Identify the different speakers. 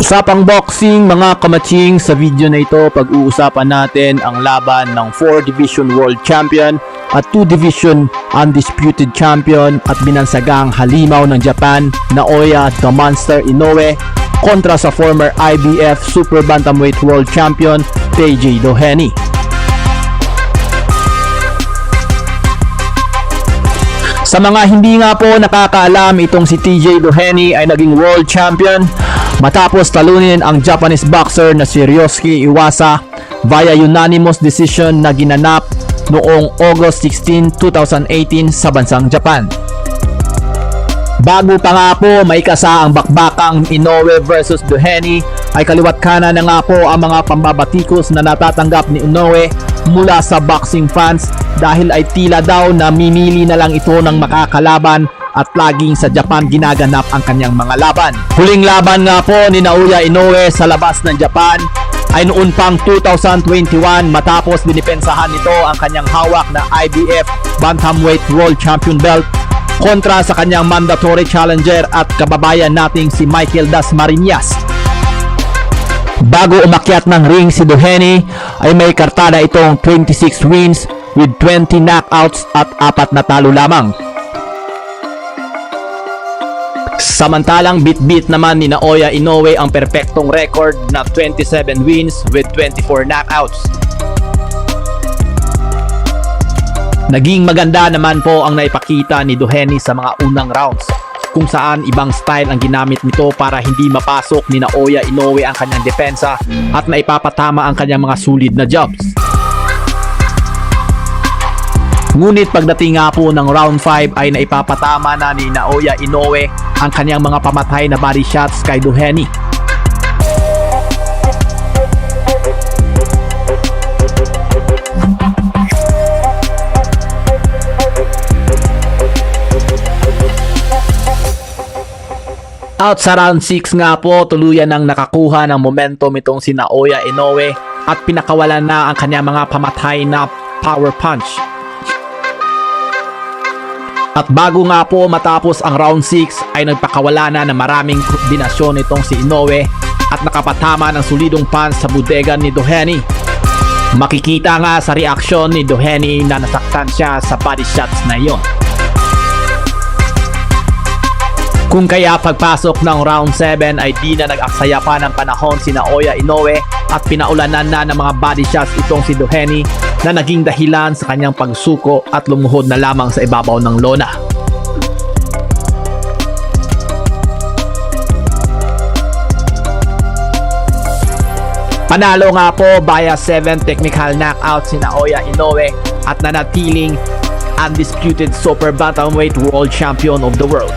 Speaker 1: Usapang boxing mga kamaching, sa video na ito pag-uusapan natin ang laban ng 4 Division World Champion at 2 Division Undisputed Champion at binansagang halimaw ng Japan, Naoya the Monster Inoue kontra sa former IBF Super Bantamweight World Champion, Taiji Doheny. Sa mga hindi nga po nakakaalam, itong si TJ Doheny ay naging World Champion matapos talunin ang Japanese boxer na si Ryosuke Iwasa via unanimous decision na ginanap noong August 16, 2018 sa bansang Japan. Bago pa nga po may kasa ang bakbakang Inoue versus Doheny, ay kaliwat kanan na nga po ang mga pambabatikos na natatanggap ni Inoue mula sa boxing fans dahil ay tila daw na mimili na lang ito ng makakalaban at laging sa Japan ginaganap ang kanyang mga laban. Huling laban nga po ni Naoya Inoue sa labas ng Japan ay noon pang 2021 matapos dinipensahan nito ang kanyang hawak na IBF Bantamweight World Champion belt kontra sa kanyang mandatory challenger at kababayan nating si Michael Dasmariñas. Bago umakyat ng ring si Doheny ay may kartada itong 26 wins with 20 knockouts at 4 na talo lamang. Samantalang bit-bit naman ni Naoya Inoue ang perpektong record na 27 wins with 24 knockouts. Naging maganda naman po ang naipakita ni Doheny sa mga unang rounds, kung saan ibang style ang ginamit nito para hindi mapasok ni Naoya Inoue ang kanyang depensa at naipapatama ang kanyang mga solid na jabs. Ngunit pagdating nga po ng round 5 ay naipapatama na ni Naoya Inoue ang kanyang mga pamatay na body shots kay Doheny. Out sa round 6 nga po, tuluyan ng nakakuha ng momentum itong si Naoya Inoue at pinakawalan na ang kanyang mga pamatay na power punch. At bago nga po matapos ang round 6 ay nagpakawala na ng maraming kombinasyon itong si Inoue at nakapatama ng solidong punch sa bodega ni Doheny. Makikita nga sa reaksyon ni Doheny na nasaktan siya sa body shots na iyon. Kung kaya pagpasok ng round 7 ay di na nag-aksaya pa ng panahon si Naoya Inoue at pinaulanan na ng mga body shots itong si Doheny na naging dahilan sa kanyang pagsuko at lumuhod na lamang sa ibabaw ng lona. Panalo nga po via 7 technical knockouts si Naoya Inoue at nanatiling undisputed Super Bantamweight World Champion of the World.